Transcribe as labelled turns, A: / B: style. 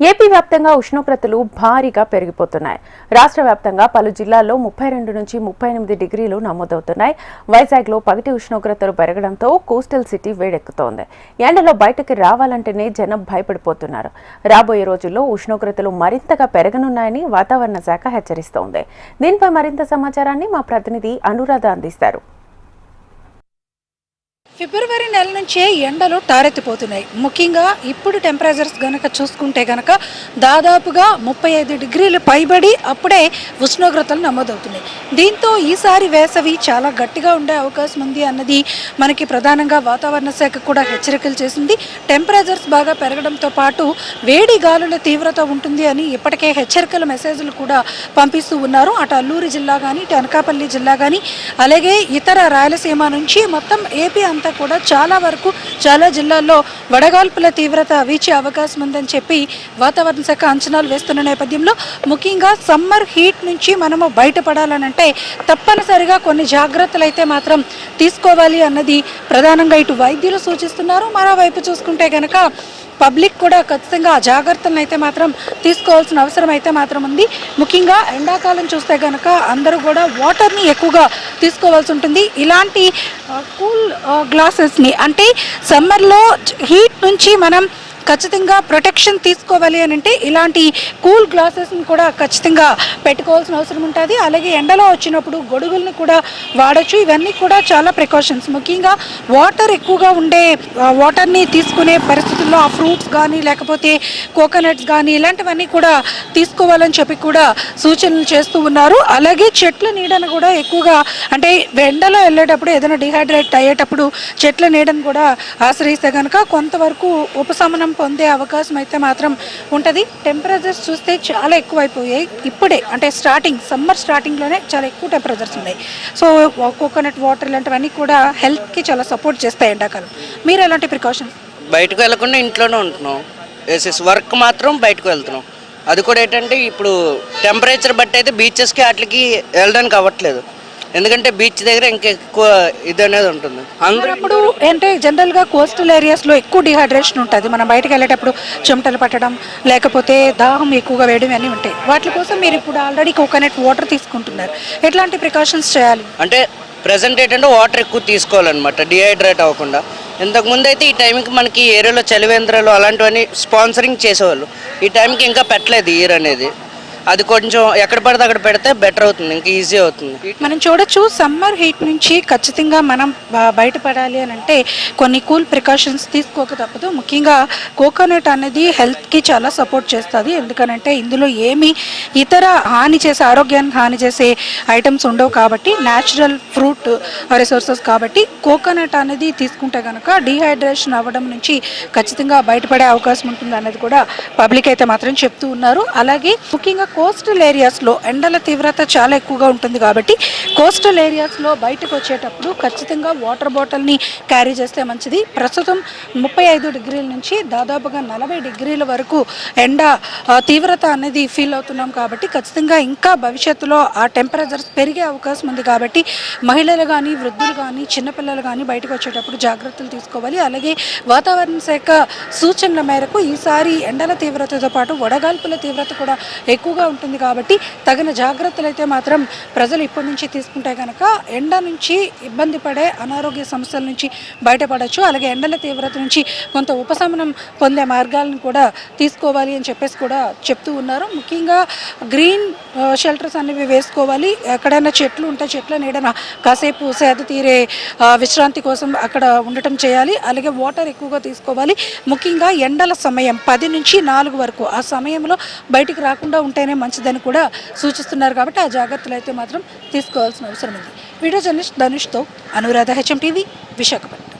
A: AP వ్యాప్తంగా ఉష్ణోగ్రతలు భారీగా పెరిగిపోతున్నాయి. రాష్ట్ర వ్యాప్తంగా పలు జిల్లాల్లో 32 నుంచి 38 డిగ్రీలు నమోదవుతున్నాయి. వైజాగ్లో పగటి ఉష్ణోగ్రతలు పెరగడంతో కోస్టల్ సిటీ వేడెక్కుతోంది. ఎండలో బయటకు రావాలంటేనే జనం భయపడిపోతున్నారు. రాబోయే రోజుల్లో ఉష్ణోగ్రతలు మరింతగా పెరగనున్నాయని వాతావరణ శాఖ హెచ్చరిస్తోంది. దీనిపై మరింత సమాచారాన్ని మా ప్రతినిధి అనురాధ అందిస్తారు.
B: ఫిబ్రవరి నెల నుంచే ఎండలు టారెత్తిపోతున్నాయి. ముఖ్యంగా ఇప్పుడు టెంపరేచర్స్ గనక చూసుకుంటే గనక దాదాపుగా 35 డిగ్రీలు పైబడి అప్పుడే ఉష్ణోగ్రతలు నమోదవుతున్నాయి. దీంతో ఈసారి వేసవి చాలా గట్టిగా ఉండే అవకాశం ఉంది అన్నది మనకి ప్రధానంగా వాతావరణ శాఖ కూడా హెచ్చరికలు చేసింది. టెంపరేచర్స్ బాగా పెరగడంతో పాటు వేడి గాలుల తీవ్రత ఉంటుంది అని ఇప్పటికే హెచ్చరికల మెసేజ్లు కూడా పంపిస్తూ ఉన్నారు. అటు అల్లూరి జిల్లా కానీ, ఇటు అనకాపల్లి జిల్లా కానీ, అలాగే ఇతర రాయలసీమ నుంచి మొత్తం ఏపీ అంతా కూడా చాలా వరకు చాలా జిల్లాల్లో వడగాల్పుల తీవ్రత వీచే అవకాశం ఉందని చెప్పి వాతావరణ శాఖ అంచనాలు వేస్తున్న నేపథ్యంలో ముఖ్యంగా సమ్మర్ హీట్ నుంచి మనము బయటపడాలనంటే తప్పనిసరిగా కొన్ని జాగ్రత్తలు అయితే మాత్రం తీసుకోవాలి అన్నది ప్రధానంగా ఇటు వైద్యులు సూచిస్తున్నారు. మరోవైపు చూసుకుంటే కనుక పబ్లిక్ కూడా ఖచ్చితంగా జాగ్రత్తలను అయితే మాత్రం తీసుకోవాల్సిన అవసరం అయితే మాత్రం ఉంది. ముఖ్యంగా ఎండాకాలం చూస్తే కనుక అందరూ కూడా వాటర్ని ఎక్కువగా తీసుకోవాల్సి ఉంటుంది. ఇలాంటి కూల్ గ్లాసెస్ని అంటే సమ్మర్లో హీట్ నుంచి మనం ఖచ్చితంగా ప్రొటెక్షన్ తీసుకోవాలి అని అంటే ఇలాంటి కూల్ గ్లాసెస్ని కూడా ఖచ్చితంగా పెట్టుకోవాల్సిన అవసరం ఉంటుంది. అలాగే ఎండలో వచ్చినప్పుడు గొడుగుల్ని కూడా వాడచ్చు. ఇవన్నీ కూడా చాలా ప్రికాషన్స్. ముఖ్యంగా వాటర్ ఎక్కువగా ఉండే వాటర్ని తీసుకునే పరిస్థితుల్లో ఆ ఫ్రూట్స్ కానీ లేకపోతే కోకోనట్స్ కానీ ఇలాంటివన్నీ కూడా తీసుకోవాలని చెప్పి కూడా సూచనలు చేస్తూ ఉన్నారు. అలాగే చెట్ల నీడను కూడా ఎక్కువగా అంటే ఎండలో వెళ్ళేటప్పుడు ఏదైనా డిహైడ్రేట్ అయ్యేటప్పుడు చెట్ల నీడను కూడా ఆశ్రయిస్తే కనుక కొంతవరకు ఉపశమనం పొందే అవకాశం అయితే మాత్రం ఉంటుంది. టెంపరేచర్స్ చూస్తే చాలా ఎక్కువైపోయాయి. ఇప్పుడే అంటే సమ్మర్ స్టార్టింగ్లోనే చాలా ఎక్కువ టెంపరేచర్స్ ఉన్నాయి. సో కోకోనట్ వాటర్ ఇలాంటివన్నీ కూడా హెల్త్కి చాలా సపోర్ట్ చేస్తాయి ఎండాకాలం. మీరు ఎలాంటి ప్రికాషన్స్?
C: బయటకు వెళ్ళకుండా ఇంట్లోనే ఉంటున్నాం. వర్క్ మాత్రం బయటకు వెళ్తున్నాం. అది కూడా ఏంటంటే ఇప్పుడు టెంపరేచర్ బట్టి అయితే బీచెస్కి వాటికి వెళ్ళడానికి అవ్వట్లేదు. ఎందుకంటే బీచ్ దగ్గర ఇంకా ఎక్కువ ఇది అనేది ఉంటుంది.
B: అందరూ అంటే జనరల్గా కోస్టల్ ఏరియాస్లో ఎక్కువ డిహైడ్రేషన్ ఉంటుంది. మనం బయటకు వెళ్ళేటప్పుడు చెమటలు పట్టడం లేకపోతే దాహం ఎక్కువగా వేయడం అన్నీ ఉంటాయి. వాటి కోసం మీరు ఇప్పుడు ఆల్రెడీ కోకోనట్ వాటర్ తీసుకుంటున్నారు. ఎట్లాంటి ప్రికాషన్స్ చేయాలి
C: అంటే ప్రజెంట్ ఏంటంటే వాటర్ ఎక్కువ తీసుకోవాలన్నమాట, డిహైడ్రేట్ అవ్వకుండా. ఇంతకుముందు అయితే ఈ టైంకి మనకి ఏరియాలో చలివేంద్రాలు అలాంటివన్నీ స్పాన్సరింగ్ చేసేవాళ్ళు. ఈ టైంకి ఇంకా పెట్టలేదు ఇయర్ అనేది. అది కొంచెం ఎక్కడ పడితే అక్కడ పెడితే బెటర్ అవుతుంది, ఇంకా ఈజీ అవుతుంది.
B: మనం చూడొచ్చు సమ్మర్ హీట్ నుంచి ఖచ్చితంగా మనం బయటపడాలి అని అంటే కొన్ని కూల్ ప్రికాషన్స్ తీసుకోక తప్పదు. ముఖ్యంగా కోకోనట్ అనేది హెల్త్కి చాలా సపోర్ట్ చేస్తుంది. ఎందుకనంటే ఇందులో ఏమి ఇతర ఆరోగ్యాన్ని హాని చేసే ఐటమ్స్ ఉండవు కాబట్టి న్యాచురల్ ఫ్రూట్ రిసోర్సెస్ కాబట్టి కోకోనట్ అనేది తీసుకుంటే కనుక డీహైడ్రేషన్ అవ్వడం నుంచి ఖచ్చితంగా బయటపడే అవకాశం ఉంటుంది అనేది కూడా పబ్లిక్ అయితే మాత్రం చెప్తూ ఉన్నారు. అలాగే ముఖ్యంగా కోస్టల్ ఏరియాస్లో ఎండల తీవ్రత చాలా ఎక్కువగా ఉంటుంది కాబట్టి కోస్టల్ ఏరియాస్లో బయటకు వచ్చేటప్పుడు ఖచ్చితంగా వాటర్ బాటిల్ని క్యారీ చేస్తే మంచిది. ప్రస్తుతం 35 డిగ్రీల నుంచి దాదాపుగా 40 డిగ్రీల వరకు ఎండ తీవ్రత అనేది ఫీల్ అవుతున్నాం కాబట్టి ఖచ్చితంగా ఇంకా భవిష్యత్తులో ఆ టెంపరేచర్స్ పెరిగే అవకాశం ఉంది కాబట్టి మహిళలు కానీ వృద్ధులు కానీ చిన్నపిల్లలు కానీ బయటకు వచ్చేటప్పుడు జాగ్రత్తలు తీసుకోవాలి. అలాగే వాతావరణ శాఖ సూచనల మేరకు ఈసారి ఎండల తీవ్రతతో పాటు వడగాల్పుల తీవ్రత కూడా ఎక్కువగా ఉంటుంది కాబట్టి తగిన జాగ్రత్తలు అయితే మాత్రం ప్రజలు ఇప్పటి నుంచి తీసుకుంటే కనుక ఎండ నుంచి ఇబ్బంది పడే అనారోగ్య సమస్యల నుంచి బయటపడవచ్చు. అలాగే ఎండల తీవ్రత నుంచి కొంత ఉపశమనం పొందే మార్గాలను కూడా తీసుకోవాలి అని చెప్పేసి కూడా చెప్తూ ఉన్నారు. ముఖ్యంగా గ్రీన్ షెల్టర్స్ అనేవి వేసుకోవాలి. ఎక్కడైనా చెట్లు ఉంటే చెట్ల నీడన కాసేపు సేద తీరే విశ్రాంతి కోసం అక్కడ ఉండటం చేయాలి. అలాగే వాటర్ ఎక్కువగా తీసుకోవాలి. ముఖ్యంగా ఎండల సమయం 10 నుంచి 4 వరకు ఆ సమయంలో బయటికి రాకుండా ఉంటేనే మంచిదని కూడా సూచిస్తున్నారు కాబట్టి ఆ జాగ్రత్తలు అయితే మాత్రం తీసుకోవాల్సిన అవసరం ఉంది. వీడియో జర్నలిస్ట్ ధనుష్తో అనురాధ, HM టీవీ, విశాఖపట్నం.